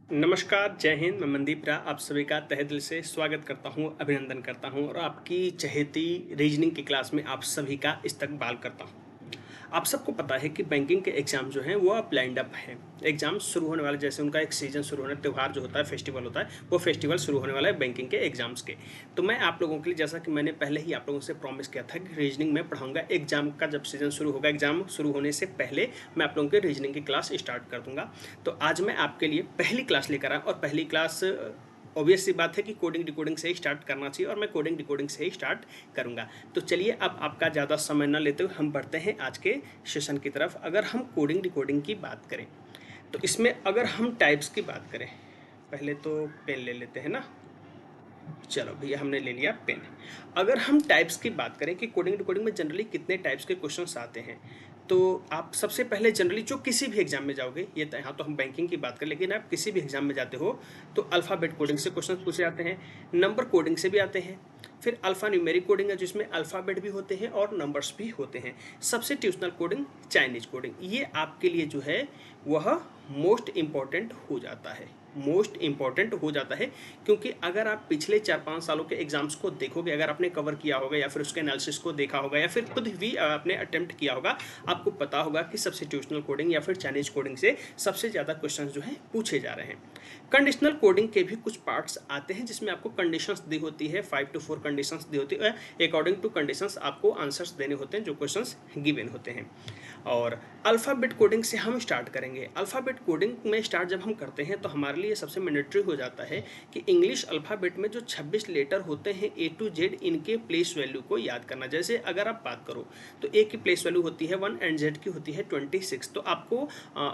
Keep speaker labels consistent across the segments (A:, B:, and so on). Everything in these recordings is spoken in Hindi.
A: नमस्कार, जय हिंद। मैं मनदीप रा आप सभी का तहे दिल से स्वागत करता हूं, अभिनंदन करता हूं और आपकी चहेती रीजनिंग की क्लास में आप सभी का इस्तकबाल करता हूं। आप सबको पता है कि बैंकिंग के एग्ज़ाम जो हैं वो अब लाइंड अप है। एग्ज़ाम शुरू होने वाले, जैसे उनका एक सीज़न शुरू होने, त्यौहार जो होता है, फेस्टिवल होता है, वो फेस्टिवल शुरू होने वाला है बैंकिंग के एग्ज़ाम्स के। तो मैं आप लोगों के लिए, जैसा कि मैंने पहले ही आप लोगों से प्रॉमिस किया था कि रीजनिंग में पढ़ाऊँगा। एग्ज़ाम का जब सीज़न शुरू होगा, एग्ज़ाम शुरू होने से पहले मैं आप लोगों के रीजनिंग की क्लास स्टार्ट कर दूँगा। तो आज मैं आपके लिए पहली क्लास लेकर आया और पहली क्लास ऑब्वियस सी बात है कि कोडिंग डिकोडिंग से ही स्टार्ट करना चाहिए और मैं कोडिंग डिकोडिंग से ही स्टार्ट करूंगा। तो चलिए अब आपका ज़्यादा समय न लेते हुए हम बढ़ते हैं आज के सेशन की तरफ। अगर हम कोडिंग डिकोडिंग की बात करें तो इसमें अगर हम टाइप्स की बात करें, पहले तो पेन ले लेते हैं ना। चलो भैया, हमने ले लिया पेन। अगर हम टाइप्स की बात करें कि कोडिंग डिकोडिंग में जनरली कितने टाइप्स के क्वेश्चंस आते हैं, तो आप सबसे पहले जनरली जो किसी भी एग्जाम में जाओगे, ये यहाँ तो हम बैंकिंग की बात करें, लेकिन आप किसी भी एग्जाम में जाते हो तो अल्फ़ाबेट कोडिंग से क्वेश्चन पूछे जाते हैं, नंबर कोडिंग से भी आते हैं, फिर अल्फ़ा न्यूमेरिक कोडिंग है जिसमें अल्फ़ाबेट भी होते हैं और नंबर्स भी होते हैं, सब्स्टिट्यूशनल कोडिंग, चाइनीज कोडिंग। ये आपके लिए जो है वह मोस्ट इम्पॉर्टेंट हो जाता है, मोस्ट इम्पॉर्टेंट हो जाता है। क्योंकि अगर आप पिछले 4-5 सालों के एग्जाम्स को देखोगे, अगर आपने कवर किया होगा या फिर उसके एनालिसिस को देखा होगा या फिर खुद भी आपने अटेम्प्ट किया होगा, आपको पता होगा कि सब्स्टिट्यूशनल कोडिंग या फिर चाइनीज कोडिंग से सबसे ज़्यादा क्वेश्चंस जो हैं पूछे जा रहे हैं। कंडीशनल कोडिंग के भी कुछ पार्ट्स आते हैं जिसमें आपको कंडीशंस दी होती है, 5 to 4 कंडीशंस दी होती है। अकॉर्डिंग टू कंडीशंस आपको आंसर्स देने होते हैं जो क्वेश्चंस गिवन होते हैं। और अल्फ़ाबेट कोडिंग से हम स्टार्ट करेंगे। अल्फ़ाबेट कोडिंग में स्टार्ट जब हम करते हैं तो हमारे लिए सबसे मैंडेटरी हो जाता है कि इंग्लिश अल्फ़ाबेट में जो 26 लेटर होते हैं A to Z, इनके प्लेस वैल्यू को याद करना। जैसे अगर आप बात करो तो A की प्लेस वैल्यू होती है 1 एंड Z की होती है 26। तो आपको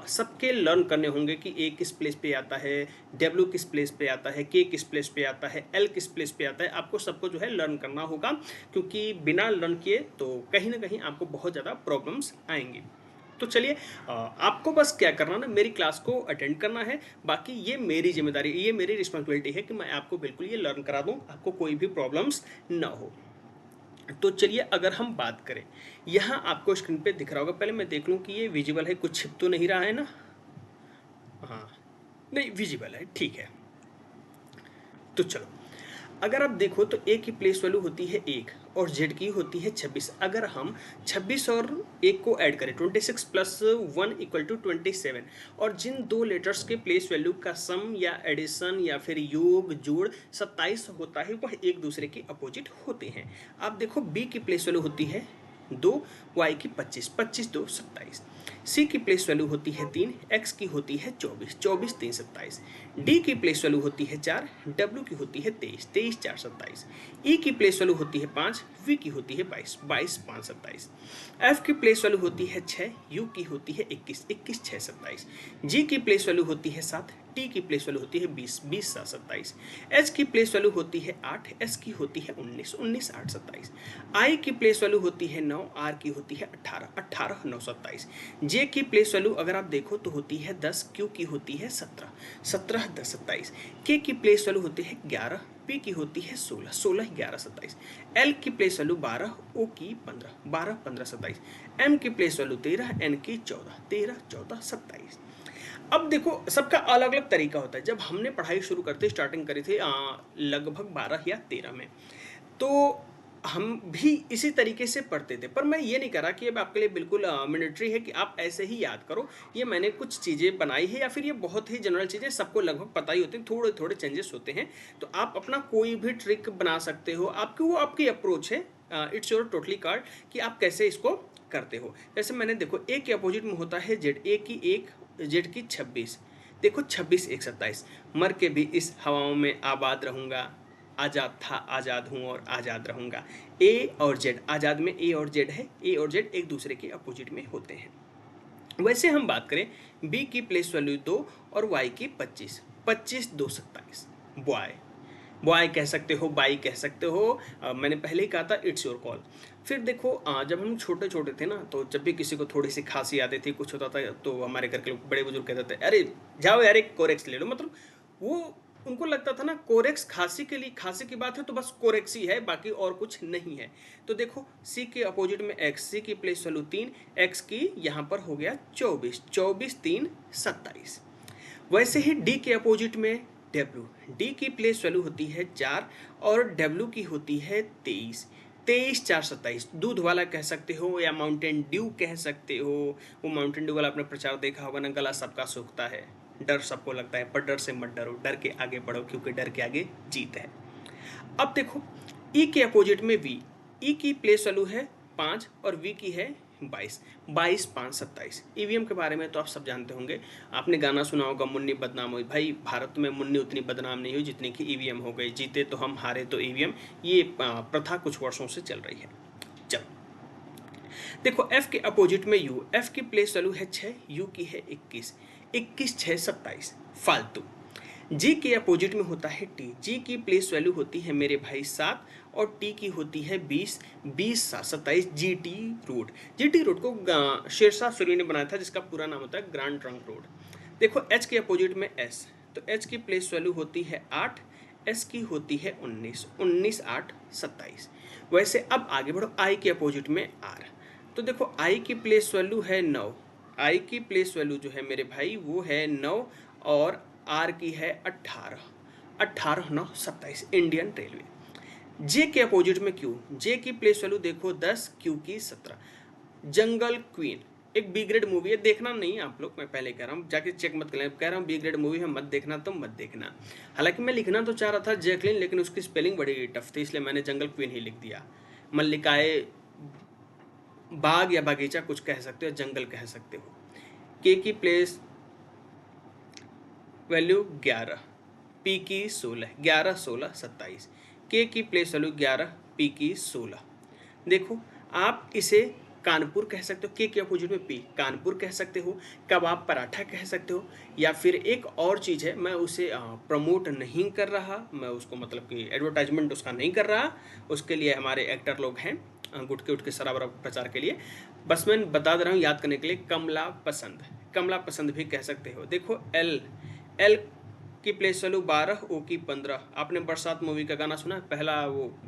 A: सबके लर्न करने होंगे कि A किस प्लेस पे आता है, W किस प्लेस पे आता है, K किस प्लेस पे आता है, L किस प्लेस पे आता है। आपको सबको जो है लर्न करना होगा, क्योंकि बिना लर्न किए तो कहीं ना कहीं आपको बहुत ज़्यादा प्रॉब्लम्स आएंगी। तो चलिए, आपको बस क्या करना ना, मेरी क्लास को अटेंड करना है। बाकी ये मेरी जिम्मेदारी, ये मेरी रिस्पॉन्सिबिलिटी है कि मैं आपको बिल्कुल ये लर्न करा दूं, आपको कोई भी प्रॉब्लम्स ना हो। तो चलिए, अगर हम बात करें, यहाँ आपको स्क्रीन पे दिख रहा होगा, पहले मैं देख लूँ कि ये विजिबल है, कुछ छिप तो नहीं रहा है ना। हाँ, नहीं विजिबल है, ठीक है। तो चलो, अगर आप देखो तो ए की प्लेस वैल्यू होती है 1 और जेड की होती है 26। अगर हम 26 और 1 को ऐड करें, 26 प्लस 1 इक्वल टू 27, और जिन दो लेटर्स के प्लेस वैल्यू का सम या एडिशन या फिर योग जोड़ 27 होता है, वह एक दूसरे के अपोजिट होते हैं। आप देखो, बी की प्लेस वैल्यू होती है 2, वाई की 25, 25 2 27। सी की प्लेस वैल्यू होती है 3, एक्स की होती है 24, 24 3 27। डी की प्लेस वैल्यू होती है 4, डब्ल्यू की होती है 23, 23 4 27। ई की प्लेस वैल्यू होती है 5, वी की होती है 22, 22 5 27। एफ की प्लेस वैल्यू होती है 6, यू की होती है 21, 21 6 27। जी की प्लेस वैल्यू होती है 7, टी की प्लेस वैल्यू होती है 20, 20 7 27। एच की प्लेस वैल्यू होती है 8, एस की होती है 19, 19 8 27। आई की प्लेस वैल्यू होती है 9, आर की होती है 18, 18 9 27। जे की प्लेस वैल्यू अगर आप देखो तो होती है 10, क्यू की होती है 17, 17 10 27। के की प्लेस वैल्यू होती है 11, पी की होती है 16, 16 11 27। एल की प्लेस वैल्यू 12, ओ की 15, 12 15 27। एम की प्लेस वैल्यू 13, एन की 14, 13 14 27। अब देखो, सबका अलग अलग तरीका होता है। जब हमने पढ़ाई शुरू करते स्टार्टिंग करी थी लगभग 12 या 13 में, तो हम भी इसी तरीके से पढ़ते थे। पर मैं ये नहीं कह रहा कि अब आपके लिए बिल्कुल मैंडेटरी है कि आप ऐसे ही याद करो। ये मैंने कुछ चीज़ें बनाई है, या फिर ये बहुत ही जनरल चीज़ें सबको लगभग पता ही होती हैं, थोड़े थोड़े चेंजेस होते हैं। तो आप अपना कोई भी ट्रिक बना सकते हो, आपकी वो आपकी अप्रोच है, इट्स योर टोटली कार्ड कि आप कैसे इसको करते हो। जैसे मैंने देखो, ए के अपोजिट में होता है जेड, ए की 1, जेड की 26। देखो 26 1 27। मर के भी इस हवाओं में आबाद रहूँगा, आज़ाद था आज़ाद हूँ और आज़ाद रहूँगा। ए और जेड, आज़ाद में ए और जेड है, ए और जेड एक दूसरे के अपोजिट में होते हैं। वैसे हम बात करें, बी की प्लेस वैल्यू 2 और वाई की 25, 25 2 27। बॉय, बॉय कह सकते हो, बाई कह सकते हो, मैंने पहले ही कहा था इट्स योर कॉल। फिर देखो, जब हम छोटे छोटे थे ना, तो जब भी किसी को थोड़ी सी खांसी आती थी, कुछ होता था, तो हमारे घर के लोग बड़े बुजुर्ग कहते थे, अरे जाओ यार एक कोरेक्स ले लो। मतलब वो उनको लगता था ना, कोरेक्स खांसी के लिए, खांसी की बात है तो बस कोरेक्स ही है, बाकी और कुछ नहीं है। तो देखो, सी के अपोजिट में एक्स, सी की प्लेस वैल्यू 3, एक्स की यहाँ पर हो गया 24, 24 3 27। वैसे ही डी के अपोजिट में डब्ल्यू, डी की प्लेस वैल्यू होती है 4 और डब्ल्यू की होती है 23। 23 4 27, दूध वाला कह सकते हो या माउंटेन ड्यू कह सकते हो। वो माउंटेन ड्यू वाला आपने प्रचार देखा होगा ना, गला सबका सूखता है, डर सबको लगता है, पर डर से मत डरो, डर के आगे बढ़ो, क्योंकि डर के आगे जीत है। अब देखो ई के अपोजिट में वी, ई की प्लेस वैल्यू है 5 और वी की है 22। 22 5 27। ईवीएम के बारे में तो आप सब जानते होंगे, आपने गाना सुना होगा मुन्नी बदनाम हुई। भाई भारत में मुन्नी उतनी बदनाम नहीं हुई जितनी कि ईवीएम हो गई। जीते तो हम, हारे तो ईवीएम। ये प्रथा कुछ वर्षों से चल रही है। चलो देखो एफ के अपोजिट में यू, एफ की प्लेस वैल्यू है 6, यू की है 21। 21 6 27 फालतू। जी के अपोजिट में होता है टी, जी की प्लेस वैल्यू होती है मेरे भाई 7 और टी की होती है 20। 20 7 27 जीटी रोड। जीटी रोड को शेरशाह सूरी ने बनाया था, जिसका पूरा नाम होता है ग्रैंड ट्रंक रोड। देखो एच के अपोजिट में एस, तो एच की प्लेस वैल्यू होती है 8, एस की होती है 19। 19 8 27। वैसे अब आगे बढ़ो आई के अपोजिट में आर, तो देखो आई की प्लेस वैल्यू है 9, आई की प्लेस वैल्यू जो है मेरे भाई वो है 9 और आर की है 18। 18 9 27 इंडियन रेलवे। जे के अपोजिट में क्यू, जे की प्लेस वैल्यू देखो 10, क्यू की 17। जंगल क्वीन एक बी ग्रेड मूवी है, देखना नहीं आप लोग, मैं पहले कह रहा हूँ, जाके चेक मत करें, कह रहा हूँ बी ग्रेड मूवी है, मत देखना तो मत देखना। हालांकि मैं लिखना तो चाह रहा था जैकलिन, लेकिन उसकी स्पेलिंग बड़ी टफ थी, इसलिए मैंने जंगल क्वीन ही लिख दिया। मल्लिकाए बाग या बागीचा कुछ कह सकते हो, जंगल कह सकते हो। के की प्लेस वैल्यू 11, पी की 16। 11 16 27। के की प्लेस वैल्यू 11, पी की 16। देखो आप इसे कानपुर कह सकते हो, के अपोजिट में पी, कानपुर कह सकते हो, कबाब पराठा कह सकते हो, या फिर एक और चीज़ है, मैं उसे प्रमोट नहीं कर रहा, मैं उसको मतलब कि एडवर्टाइजमेंट उसका नहीं कर रहा, उसके लिए हमारे एक्टर लोग हैं गुटके उटके सराबरा प्रचार के लिए, बस मैं बता दे रहा हूँ याद करने के लिए, कमला पसंद, कमला पसंद भी कह सकते हो। देखो एल, एल की प्लेस वैल्यू 12, ओ की 15। आपने बरसात मूवी का गाना सुना है,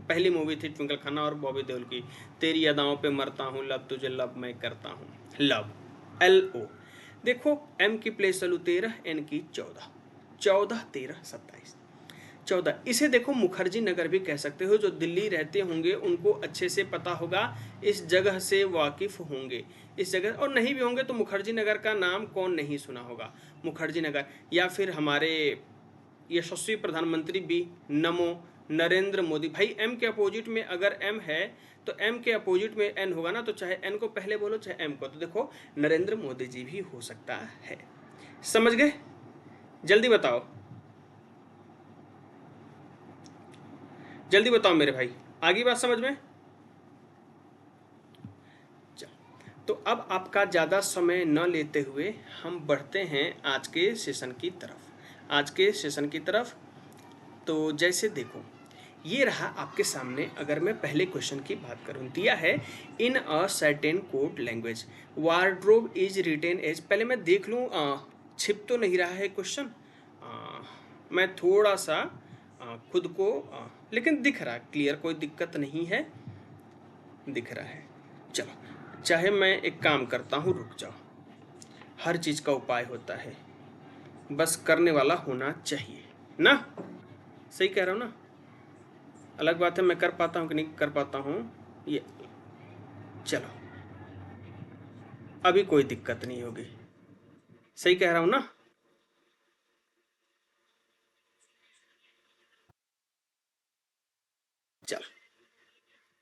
A: पहली मूवी थी ट्विंकल खन्ना और बॉबी देओल की, तेरी अदाओं पे मरता हूँ, लब तुझे लब मैं करता हूँ, लव, एल ओ। देखो एम की प्लेस वैल्यू 13, एन की 14। 14 13 27 14। इसे देखो मुखर्जी नगर भी कह सकते हो, जो दिल्ली रहते होंगे उनको अच्छे से पता होगा, इस जगह से वाकिफ होंगे इस जगह, और नहीं भी होंगे तो मुखर्जी नगर का नाम कौन नहीं सुना होगा, मुखर्जी नगर। या फिर हमारे यशस्वी प्रधानमंत्री भी, नमो, नरेंद्र मोदी। भाई एम के अपोजिट में अगर एम है तो एम के अपोजिट में एन होगा ना, तो चाहे एन को पहले बोलो चाहे एम को, तो देखो नरेंद्र मोदी जी भी हो सकता है। समझ गए? जल्दी बताओ, जल्दी बताओ मेरे भाई, आगे बात समझ में? तो अब आपका ज़्यादा समय न लेते हुए हम बढ़ते हैं आज के सेशन की तरफ, आज के सेशन की तरफ। तो जैसे देखो ये रहा आपके सामने, अगर मैं पहले क्वेश्चन की बात करूं, दिया है in a certain code language wardrobe is written as, पहले मैं देख लूं छिप तो नहीं रहा है क्वेश्चन, मैं थोड़ा सा खुद को लेकिन दिख रहा क्लियर, कोई दिक्कत नहीं है, दिख रहा है। चलो चाहे मैं एक काम करता हूँ, रुक जाओ, हर चीज़ का उपाय होता है, बस करने वाला होना चाहिए ना, सही कह रहा हूँ ना? अलग बात है मैं कर पाता हूँ कि नहीं कर पाता हूँ ये, चलो अभी कोई दिक्कत नहीं होगी, सही कह रहा हूँ ना? चलो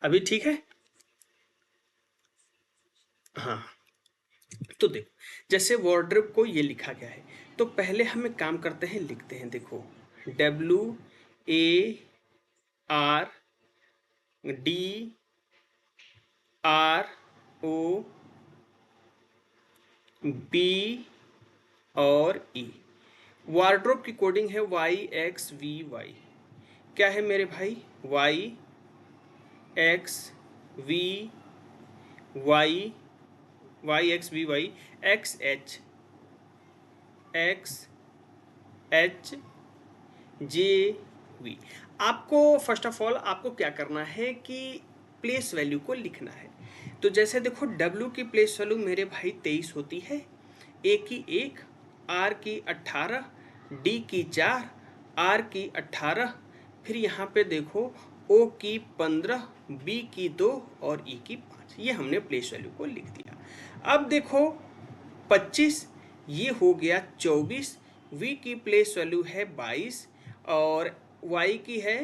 A: अभी ठीक है। हाँ तो देखो जैसे वार्डरोब को ये लिखा गया है, तो पहले हम एक काम करते हैं, लिखते हैं, देखो WARDROB और E। वार्डरोब की कोडिंग है YXVY। क्या है मेरे भाई? YXVY, YXVY, XHJV। आपको फर्स्ट ऑफ ऑल आपको क्या करना है कि प्लेस वैल्यू को लिखना है। तो जैसे देखो W की प्लेस वैल्यू मेरे भाई 23 होती है, A की 1, आर की 18, डी की 4, आर की 18, फिर यहाँ पे देखो ओ की 15, बी की 2 और ई की 5। ये हमने प्लेस वैल्यू को लिख दिया। अब देखो 25, ये हो गया 24, वी की प्लेस वैल्यू है 22 और वाई की है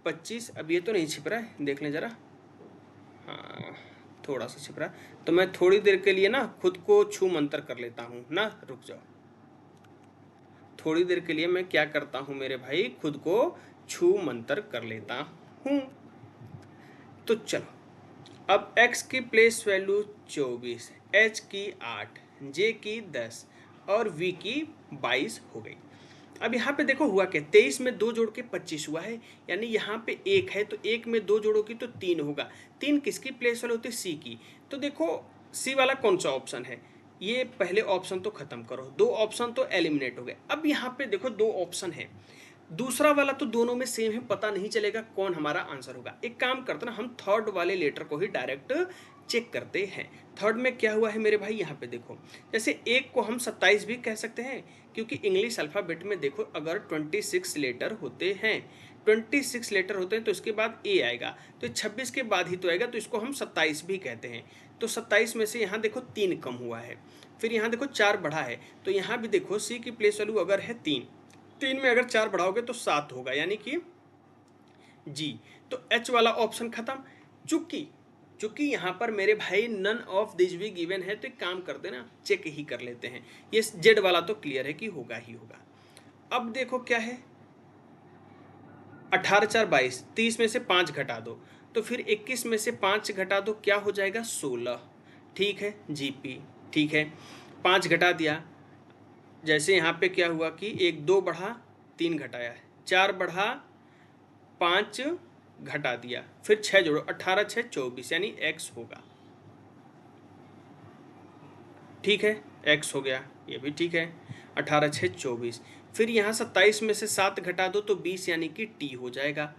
A: 25। अब ये तो नहीं छिप रहा है, देख लें ज़रा। हाँ, थोड़ा सा छिप रहा है, तो मैं थोड़ी देर के लिए ना खुद को छू मंतर कर लेता हूँ ना, रुक जाओ। थोड़ी देर के लिए मैं क्या करता हूँ मेरे भाई, खुद को छू मंतर कर लेता हूँ। तो चलो, अब x की प्लेस वैल्यू 24, h की 8, j की 10 और v की 22 हो गई। अब यहाँ पे देखो हुआ क्या, 23 में 2 जोड़ के 25 हुआ है, यानी यहाँ पे 1 है तो 1 में 2 जोड़ोगी तो 3 होगा। 3 किसकी प्लेस वैल्यू होती है, c की। तो देखो c वाला कौन सा ऑप्शन है, ये पहले ऑप्शन तो खत्म करो, 2 ऑप्शन तो एलिमिनेट हो गए। अब यहाँ पे देखो 2 ऑप्शन है, दूसरा वाला तो दोनों में सेम है, पता नहीं चलेगा कौन हमारा आंसर होगा। एक काम करते ना, हम थर्ड वाले लेटर को ही डायरेक्ट चेक करते हैं। थर्ड में क्या हुआ है मेरे भाई, यहाँ पे देखो, जैसे एक को हम 27 भी कह सकते हैं, क्योंकि इंग्लिश अल्फ़ाबेट में देखो अगर 26 लेटर होते हैं, 26 लेटर होते हैं तो इसके बाद ए आएगा, तो 26 के बाद ही तो आएगा, तो इसको हम 27 भी कहते हैं। तो 27 में से यहाँ देखो 3 कम हुआ है, फिर यहाँ देखो 4 बढ़ा है, तो यहाँ भी देखो सी की प्लेस वैल्यू अगर है 3, 3 में अगर 4 बढ़ाओगे तो 7 होगा, यानी कि जी। तो एच वाला ऑप्शन खत्म। चूंकि यहाँ पर मेरे भाई नन ऑफ दिस भी गिवन है, तो एक काम करते ना, चेक ही कर लेते हैं। ये जेड वाला तो क्लियर है कि होगा ही होगा। अब देखो क्या है, 18 4 22, 30 में से 5 घटा दो, तो फिर 21 में से 5 घटा दो, क्या हो जाएगा 16। ठीक है जीपी, ठीक है 5 घटा दिया, जैसे यहाँ पे क्या हुआ कि 1 2 बढ़ा, 3 घटाया, 4 बढ़ा, 5 घटा दिया, फिर 6 जोड़ो, 18 6 24, यानी x होगा। ठीक है, x हो गया, ये भी ठीक है, 18 6 24। फिर यहाँ 27 में से 7 घटा दो तो 20, यानी कि t हो जाएगा।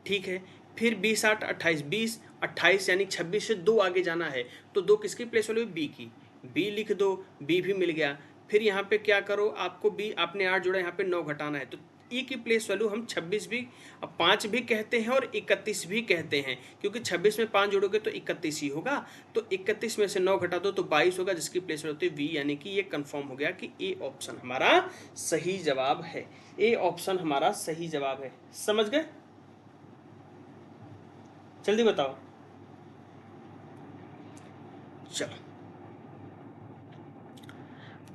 A: ठीक है, फिर 20 8 28, 20 28 यानी 26 से 2 आगे जाना है, तो 2 किसकी प्लेस वैल्यू, b की, b लिख दो, b भी मिल गया। फिर यहाँ पे क्या करो, आपको b आपने 8 जोड़ा, यहाँ पे 9 घटाना है, तो ई की प्लेस वैल्यू हम 26 भी, अब 5 भी कहते हैं और 31 भी कहते हैं, क्योंकि 26 में 5 जोड़ोगे तो 31 ही होगा। तो 31 में से 9 घटा दो तो 22 होगा, जिसकी प्लेस वैल्यू होती है वी, यानी कि ये कंफर्म हो गया कि ए ऑप्शन हमारा सही जवाब है। ए ऑप्शन हमारा सही जवाब है। समझ गए, जल्दी बताओ। चलो,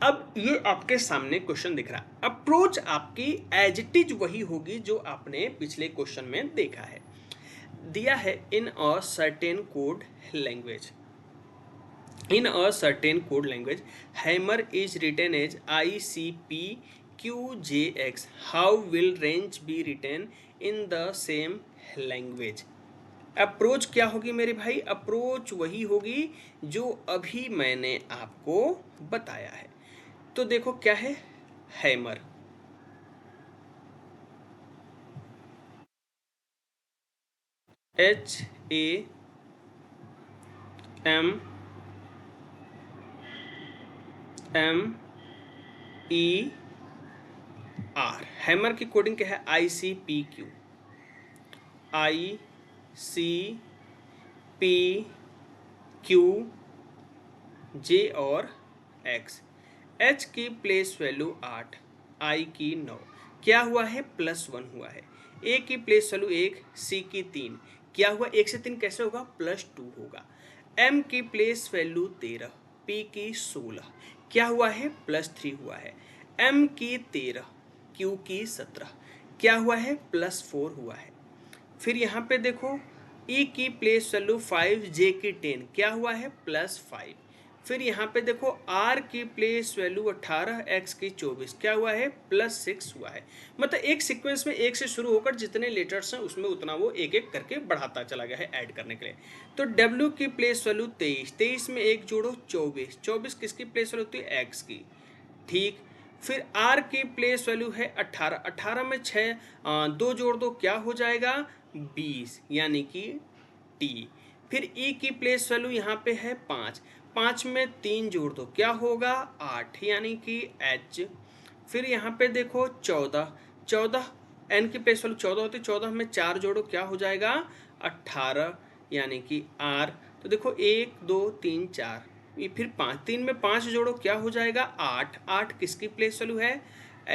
A: अब ये आपके सामने क्वेश्चन दिख रहा है, अप्रोच आपकी एज इट इज वही होगी जो आपने पिछले क्वेश्चन में देखा है। दिया है in a certain code language, in a certain code language hammer is written as ICP QJX, how will range be written in the same language. Approach क्या होगी मेरे भाई, अप्रोच वही होगी जो अभी मैंने आपको बताया है। तो देखो क्या है, हैमर, HAMMER, हैमर की कोडिंग क्या है, ICPQ J और X। H की प्लेस वैल्यू 8, I की 9, क्या हुआ है +1 हुआ है। A की प्लेस वैल्यू 1, C की 3, क्या हुआ 1 से 3 कैसे होगा, +2 होगा। M की प्लेस वैल्यू 13, P की 16, क्या हुआ है +3 हुआ है। M की 13, Q की 17, क्या हुआ है +4 हुआ है। फिर यहाँ पे देखो E की प्लेस वैल्यू 5, J की 10, क्या हुआ है +5। फिर यहाँ पे देखो R की प्लेस वैल्यू 18, X की 24, क्या हुआ है +6 हुआ है। मतलब एक सीक्वेंस में एक से शुरू होकर जितने लेटर्स हैं उसमें उतना वो एक एक करके बढ़ाता चला गया है ऐड करने के लिए। तो W की प्लेस वैल्यू 23, 23 में एक जोड़ो 24, 24 किसकी प्लेस वैल्यू होती है, X की। ठीक, फिर R की प्लेस वैल्यू है 18, 18 में 6 2 जोड़ दो, क्या हो जाएगा 20, यानी कि T। फिर E की प्लेस वैल्यू यहाँ पे है 5, 5 में 3 जोड़ दो, क्या होगा 8, यानी कि H। फिर यहाँ पे देखो 14, 14 n की प्लेस वैल्यू 14 होती है, 14 में 4 जोड़ो, क्या हो जाएगा 18, यानी कि R। तो देखो 1 2 3 4, ये फिर 5, 3 में 5 जोड़ो, क्या हो जाएगा 8, 8 किसकी प्लेस वैल्यू है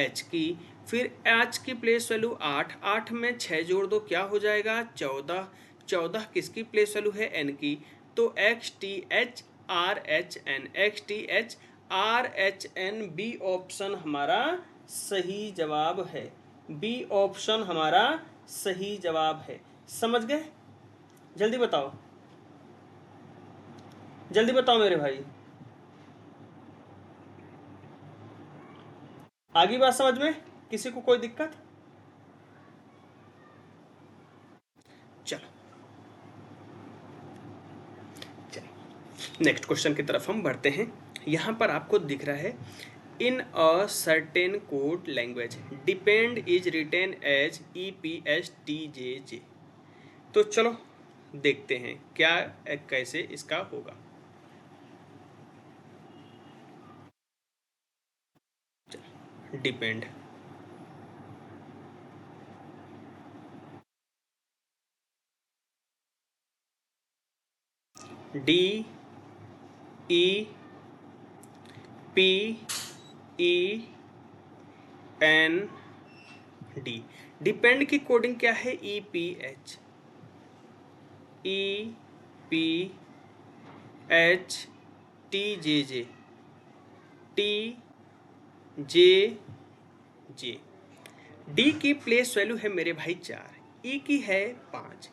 A: H की। फिर H की प्लेस वैल्यू 8, 8 में 6 जोड़ दो, क्या हो जाएगा 14, 14 किसकी प्लेस वैल्यू है N की। तो XTH RHN, XTH RHN, B option हमारा सही जवाब है, बी ऑप्शन हमारा सही जवाब है। समझ गए? जल्दी बताओ, जल्दी बताओ मेरे भाई, आगे बात समझ में? किसी को कोई दिक्कत? चलो चलिए नेक्स्ट क्वेश्चन की तरफ हम बढ़ते हैं। यहाँ पर आपको दिख रहा है in a certain code language depend is written as EPSTJJ। तो चलो देखते हैं क्या कैसे इसका होगा। Depend, DEPEND। डिपेंड की कोडिंग क्या है EPHTJJ, TJJ। डी की प्लेस वैल्यू है मेरे भाई 4, ई की है 5,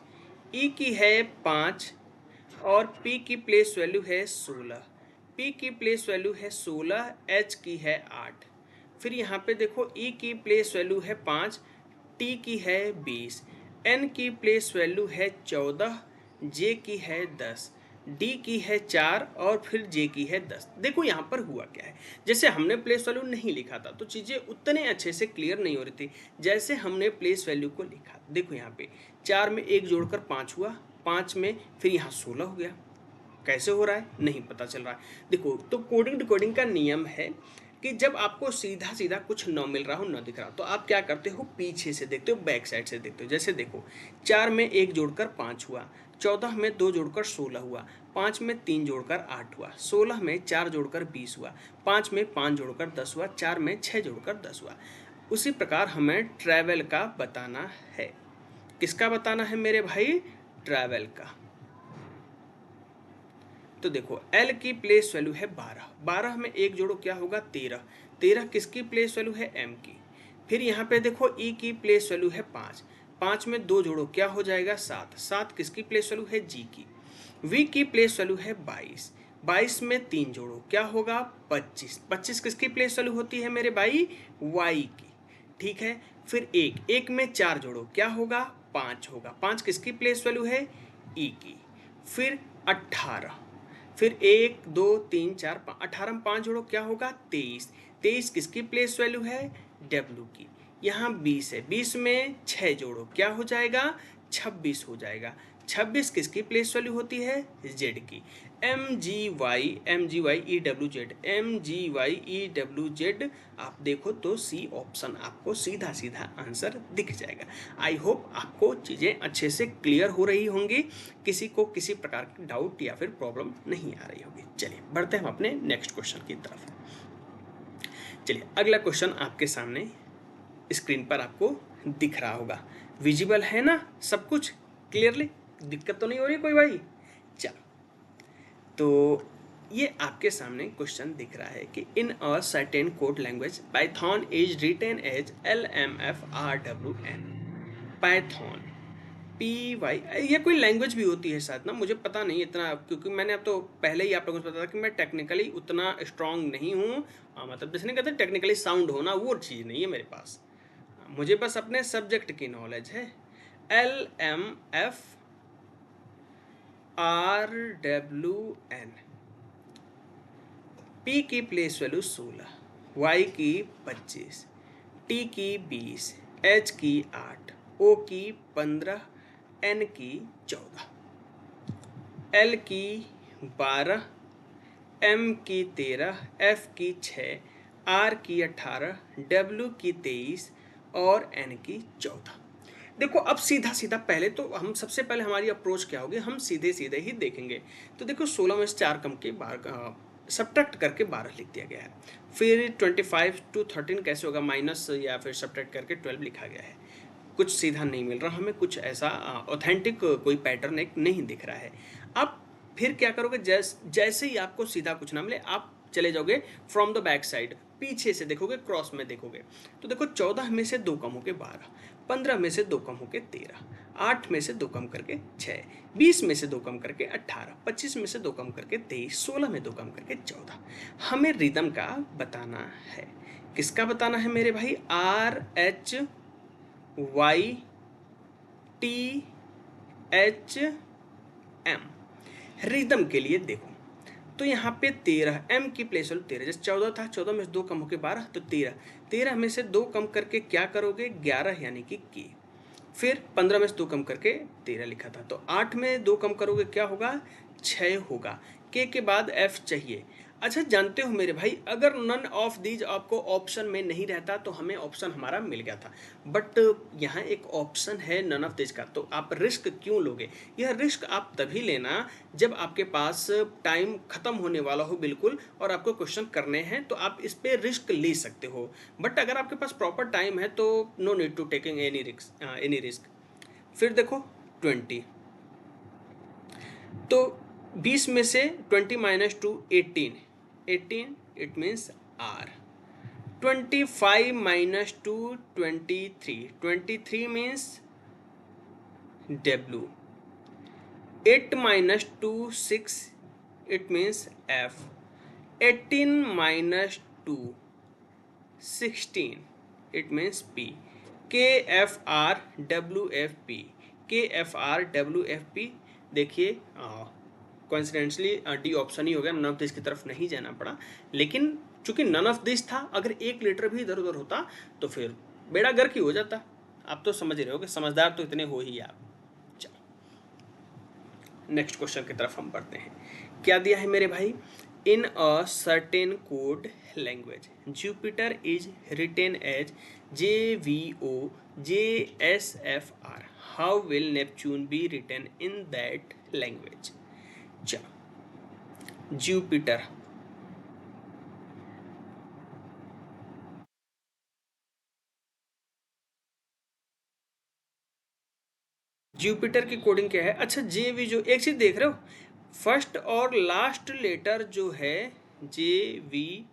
A: ई की है 5, और पी की प्लेस वैल्यू है 16, पी की प्लेस वैल्यू है 16, एच की है 8। फिर यहाँ पे देखो ई की प्लेस वैल्यू है 5, टी की है 20, एन की प्लेस वैल्यू है 14, जे की है 10, डी की है 4, और फिर जे की है 10। देखो यहाँ पर हुआ क्या है, जैसे हमने प्लेस वैल्यू नहीं लिखा था तो चीज़ें उतने अच्छे से क्लियर नहीं हो रही थी। जैसे हमने प्लेस वैल्यू को लिखा, देखो यहाँ पे 4 में 1 जोड़कर 5 हुआ, 5 में फिर यहाँ 16 हो गया। कैसे हो रहा है नहीं पता चल रहा है। देखो तो कोडिंग डिकोडिंग का नियम है कि जब आपको सीधा सीधा कुछ न मिल रहा हो, न दिख रहा हो, तो आप क्या करते हो, पीछे से देखते हो, बैक साइड से देखते हो। जैसे देखो 4 में 1 जोड़कर 5 हुआ, 14 में 2 जोड़कर 16 हुआ, 5 में 3 जोड़कर 8 हुआ, 16 में 4 जोड़कर 20 हुआ, 5 में 5 जोड़कर 10 हुआ, 4 में 6 जोड़कर 10 हुआ। उसी प्रकार हमें ट्रैवल का बताना है। किसका बताना है मेरे भाई? ट्रैवल का। तो देखो L की प्लेस वैल्यू है 12, 12 में 1 जोड़ो, क्या होगा 13, 13 किसकी प्लेस वैल्यू है M की। फिर यहाँ पे देखो E की प्लेस वैल्यू है 5, 5 में 2 जोड़ो, क्या हो जाएगा 7, 7 किसकी प्लेस वैल्यू है G की। V की प्लेस वैल्यू है 22, 22 में 3 जोड़ो, क्या होगा 25, 25 किसकी प्लेस वैल्यू होती है मेरे भाई Y की। ठीक है, फिर 1, 1 में 4 जोड़ो, क्या होगा 5 होगा, 5 किसकी प्लेस वैल्यू है E की। फिर 18, फिर 1 2 3 4 5, 18 में 5 जोड़ो, क्या होगा 23, 23 किसकी प्लेस वैल्यू है W की। यहाँ 20 है, 20 में 6 जोड़ो, क्या हो जाएगा 26 हो जाएगा। 26 किसकी प्लेस वैल्यू होती है Z की। MGY EWZ, आप देखो तो सी ऑप्शन आपको सीधा सीधा आंसर दिख जाएगा। आई होप आपको चीज़ें अच्छे से क्लियर हो रही होंगी, किसी को किसी प्रकार की डाउट या फिर प्रॉब्लम नहीं आ रही होगी। चलिए बढ़ते हैं हम अपने नेक्स्ट क्वेश्चन की तरफ। चलिए अगला क्वेश्चन आपके सामने स्क्रीन पर आपको दिख रहा होगा, विजिबल है ना सब कुछ क्लियरली? दिक्कत तो नहीं हो रही कोई भाई? चलो तो ये आपके सामने क्वेश्चन दिख रहा है कि in a certain code language python is written as LMFRWN। Python PY, ये कोई लैंग्वेज भी होती है शायद ना, मुझे पता नहीं इतना, क्योंकि मैंने अब तो पहले ही आप लोगों को बताया कि मैं टेक्निकली उतना स्ट्रांग नहीं हूँ। मतलब जैसे नहीं कहते टेक्निकली साउंड होना, वो चीज़ नहीं है मेरे पास। मुझे बस अपने सब्जेक्ट की नॉलेज है। LMFRWN, P की प्लेस वैल्यू 16, Y की 25, T की 20, H की 8, O की 15, N की 14, L की 12, M की 13, F की 6, R की 18, W की 23 और N की 14। देखो अब सीधा सीधा पहले तो हम सबसे पहले हमारी अप्रोच क्या होगी, हम सीधे सीधे ही देखेंगे। तो देखो 16 में से 4 कम के 12 सब्ट्रैक्ट करके 12 लिख दिया गया है। फिर 25 to 13 कैसे होगा, माइनस या फिर सब्ट्रैक्ट करके 12 लिखा गया है। कुछ सीधा नहीं मिल रहा हमें, कुछ ऐसा ऑथेंटिक कोई पैटर्न एक नहीं दिख रहा है। अब फिर क्या करोगे, जैसे ही आपको सीधा कुछ ना मिले आप चले जाओगे फ्रॉम द बैक साइड, पीछे से देखोगे, क्रॉस में देखोगे। तो देखो 14 में से 2 कम होके 12, 15 में से 2 कम होके 13, 8 में से 2 कम करके 6, 20 में से 2 कम करके 18, 25 में से 2 कम करके 23, 16 में 2 कम करके 14। हमें रिदम का बताना है। किसका बताना है मेरे भाई, RHYTHM। रिदम के लिए देखो, तो यहाँ पे 13, M की प्लेस वाली 13, जैसे 14 था, 14 में से 2 कम होके 12, तो 13, 13 में से 2 कम करके क्या करोगे, 11 यानी कि के। फिर 15 में से 2 कम करके 13 लिखा था, तो 8 में 2 कम करोगे क्या होगा, 6 होगा। के बाद F चाहिए। अच्छा जानते हो मेरे भाई, अगर नन ऑफ दीज आपको ऑप्शन में नहीं रहता तो हमें ऑप्शन हमारा मिल गया था, बट यहाँ एक ऑप्शन है नन ऑफ दीज का, तो आप रिस्क क्यों लोगे। यह रिस्क आप तभी लेना जब आपके पास टाइम खत्म होने वाला हो बिल्कुल, और आपको क्वेश्चन करने हैं, तो आप इस पे रिस्क ले सकते हो। बट अगर आपके पास प्रॉपर टाइम है तो no need to taking any risk. फिर देखो 20, तो 20 में से 20 minus 2 18, 18 it means R। 25 minus 2 23, 23 means W। 8 minus 2 6, it means F। 18 minus 2 16, it means P। KFR WFP, KFR WFP। देखिए कोइंसिडेंटली डी ऑप्शन ही हो गया, नन ऑफ दिस की तरफ नहीं जाना पड़ा, लेकिन चूंकि नन ऑफ दिस था, अगर एक लेटर भी इधर उधर होता तो फिर बेड़ा गर्क ही हो जाता। आप तो समझ रहे हो कि समझदार तो इतने हो ही आप। नेक्स्ट क्वेश्चन की तरफ हम बढ़ते हैं। क्या दिया है मेरे भाई, in a certain code language Jupiter is written as JVOJSFR, how will Neptune be written in that language. चलो जुपिटर, जुपिटर की कोडिंग क्या है। अच्छा JV, जो एक चीज देख रहे हो, फर्स्ट और लास्ट लेटर जो है JVOJSFR,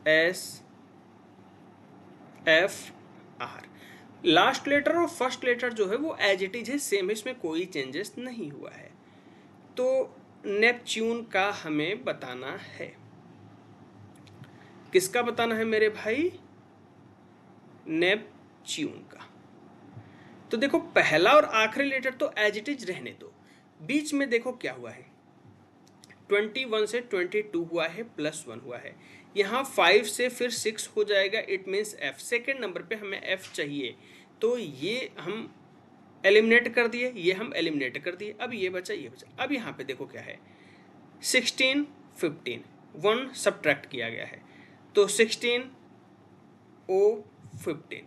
A: SFR, लास्ट लेटर और फर्स्ट लेटर जो है वो एज इट इज है, सेम, इसमें कोई चेंजेस नहीं हुआ है। तो नेपच्यून का हमें बताना है। किसका बताना है मेरे भाई, नेपच्यून का। तो देखो पहला और आखिरी लेटर तो एज इट इज रहने दो, बीच में देखो क्या हुआ है, 21 से 22 हुआ है, +1 हुआ है। यहाँ 5 से फिर 6 हो जाएगा, it means F। Second number पे हमें F चाहिए, तो ये हम एलिमिनेट कर दिए, ये हम एलिमिनेट कर दिए। अब ये बचा, ये बचा। अब यहाँ पे देखो क्या है, 16 15, 1 सब्ट्रैक्ट किया गया है, तो 16 O 15,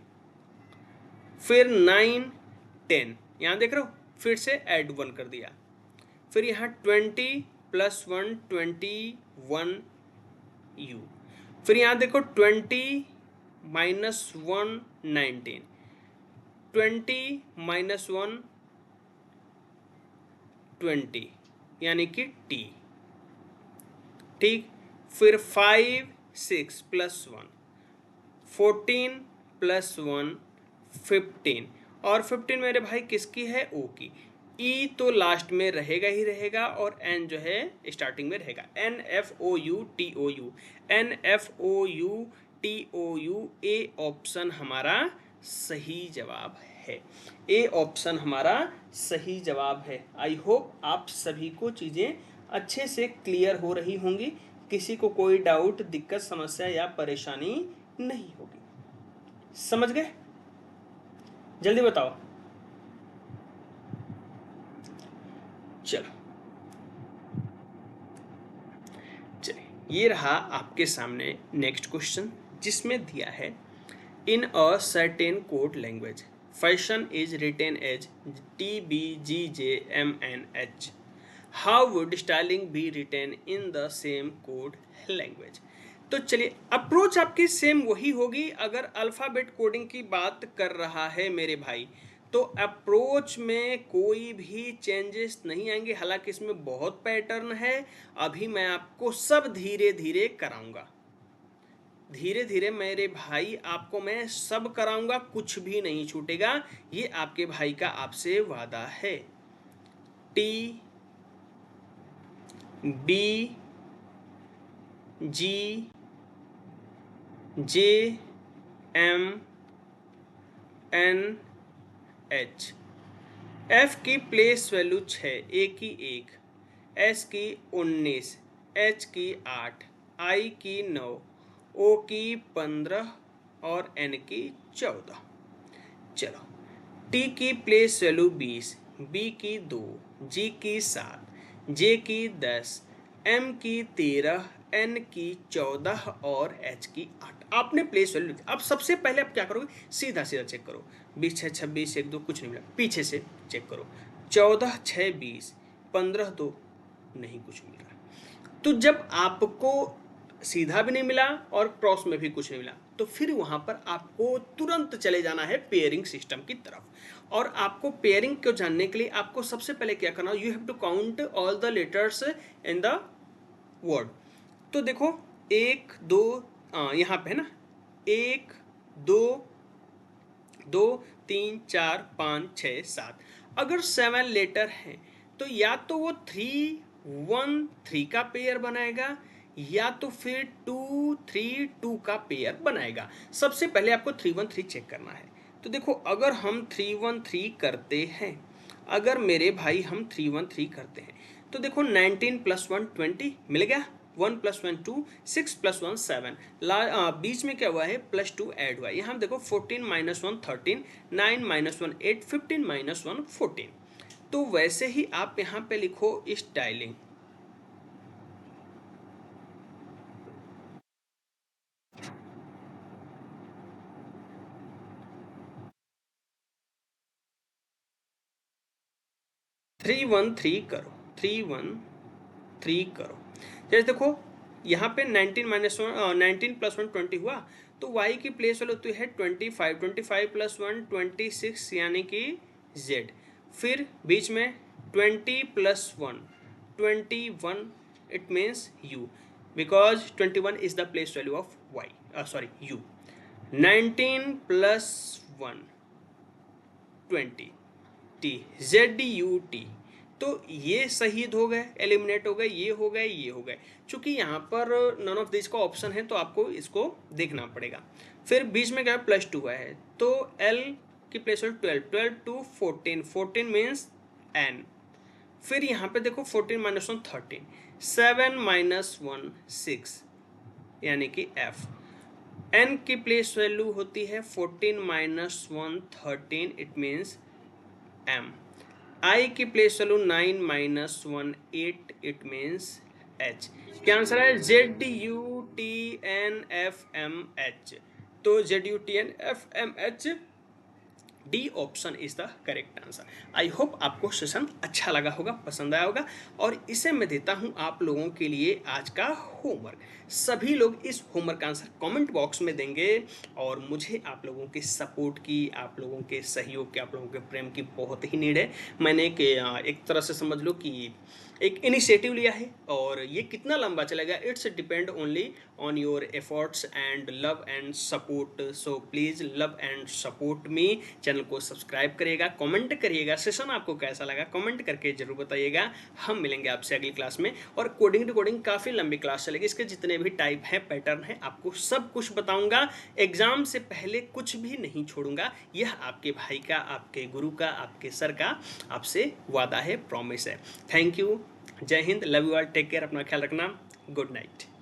A: फिर 9 10, यहाँ देख रहे हो, फिर से ऐड 1 कर दिया, फिर यहाँ 20 + 1 21 U, फिर यहाँ देखो 20 - 1 19, 20 - 1 20 यानी कि T। ठीक, फिर 5 6 + 1 14 + 1 15, और 15 मेरे भाई किसकी है, O की। E तो लास्ट में रहेगा ही रहेगा, और N जो है स्टार्टिंग में रहेगा, NFOUTOU, NFOUTOU। ए ऑप्शन हमारा सही जवाब है, ए ऑप्शन हमारा सही जवाब है। आई होप आप सभी को चीज़ें अच्छे से क्लियर हो रही होंगी। किसी को कोई डाउट, दिक्कत, समस्या या परेशानी नहीं होगी। समझ गए? जल्दी बताओ। चलो चलिए, ये रहा आपके सामने नेक्स्ट क्वेश्चन, जिसमें दिया है in a certain code language fashion is written as TBGJMNH, how would styling be written in the same code language. तो चलिए, अप्रोच आपकी सेम वही होगी। अगर अल्फ़ाबेट कोडिंग की बात कर रहा है मेरे भाई, तो अप्रोच में कोई भी चेंजेस नहीं आएंगे। हालांकि इसमें बहुत पैटर्न है, अभी मैं आपको सब धीरे धीरे कराऊंगा। धीरे धीरे मेरे भाई आपको मैं सब कराऊंगा, कुछ भी नहीं छूटेगा। ये आपके भाई का आपसे वादा है। TBGJMNH, F की प्लेस वैल्यू 6, A की 1, S की 19, H की 8, I की 9, O की 15 और N की 14। चलो, T की प्लेस वैल्यू 20, B की 2, G की 7, J की 10, M की 13, N की 14 और H की 8। आपने प्लेस वैल्यू, अब सबसे पहले आप क्या करोगे, सीधा सीधा चेक करो। 20 6 26 1 2 कुछ नहीं मिला, पीछे से चेक करो। 14 6 20, 15 2, नहीं कुछ मिल रहा। तो जब आपको सीधा भी नहीं मिला और क्रॉस में भी कुछ नहीं मिला, तो फिर वहां पर आपको तुरंत चले जाना है पेयरिंग सिस्टम की तरफ। और आपको पेयरिंग को जानने के लिए आपको सबसे पहले क्या करना, you have to count all the letters in the word. तो देखो, 1 2 यहाँ पे है ना, 1 2 2 3 4 5 6 7। अगर 7 लेटर हैं तो या तो वो 3 1 3 का पेयर बनाएगा, या तो फिर 2 3 2 का पेयर बनाएगा। सबसे पहले आपको 3 1 3 चेक करना है। तो देखो, अगर हम 3 1 3 करते हैं, अगर मेरे भाई हम 3 1 3 करते हैं, तो देखो 19 + 1 20 मिल गया, 1 + 1 2, 6 + 1 7, बीच में क्या हुआ है, +2 ऐड हुआ है। यहाँ देखो 14 - 1 13, 9 - 1 8, 15 - 1 14। तो वैसे ही आप यहाँ पे लिखो स्टाइलिंग। थ्री वन थ्री करो, 3 1 3 करो। जैसे देखो, यहाँ पे 19 - 1 19 + 1 20 हुआ, तो y की प्लेस वैल्यू तो है 25, 25 + 1 26, यानी कि z। फिर बीच में 20 + 1 21, it means u, because 21 is the place value of y, sorry u। 19 + 1 20, T, ZUT। तो ये शहीद हो गए, एलिमिनेट हो गए, ये हो गए, ये हो गए। चूंकि यहाँ पर नन ऑफ दिस का ऑप्शन है, तो आपको इसको देखना पड़ेगा। फिर बीच में क्या +2 है, तो L की प्लेस 12, 12 to 14, 14 मीन्स N। फिर यहाँ पे देखो 14 - 1 13, 7 - 1 6, यानी कि F। N की प्लेस वैल्यू होती है 14 - 1 13, इट मीन्स M। I की place value 9 - 1 8, it means H। क्या आंसर है, ZUTNFMH। तो ZUTNFMH, D option is the correct answer. I hope आपको सेशन अच्छा लगा होगा, पसंद आया होगा। और इसे मैं देता हूं आप लोगों के लिए आज का होमवर्क। सभी लोग इस होमवर्क का आंसर कमेंट बॉक्स में देंगे, और मुझे आप लोगों के सपोर्ट की, आप लोगों के सहयोग की, आप लोगों के प्रेम की बहुत ही नीड है। मैंने एक तरह से समझ लो कि एक इनिशिएटिव लिया है, और ये कितना लंबा चलेगा, it's depend only on your efforts and love and support. So please love and support me. Channel को सब्सक्राइब करिएगा, कमेंट करिएगा, सेशन आपको कैसा लगा कमेंट करके जरूर बताइएगा। हम मिलेंगे आपसे अगली क्लास में। और कोडिंग टू कोडिंग काफ़ी लंबी क्लास चलेगी, इसके जितने भी टाइप हैं, पैटर्न है, आपको सब कुछ बताऊंगा। एग्जाम से पहले कुछ भी नहीं छोड़ूंगा। यह आपके भाई का, आपके गुरु का, आपके सर का आपसे वादा है, प्रॉमिस है। थैंक यू, जय हिंद, love you all, take care, अपना ख्याल रखना, गुड नाइट।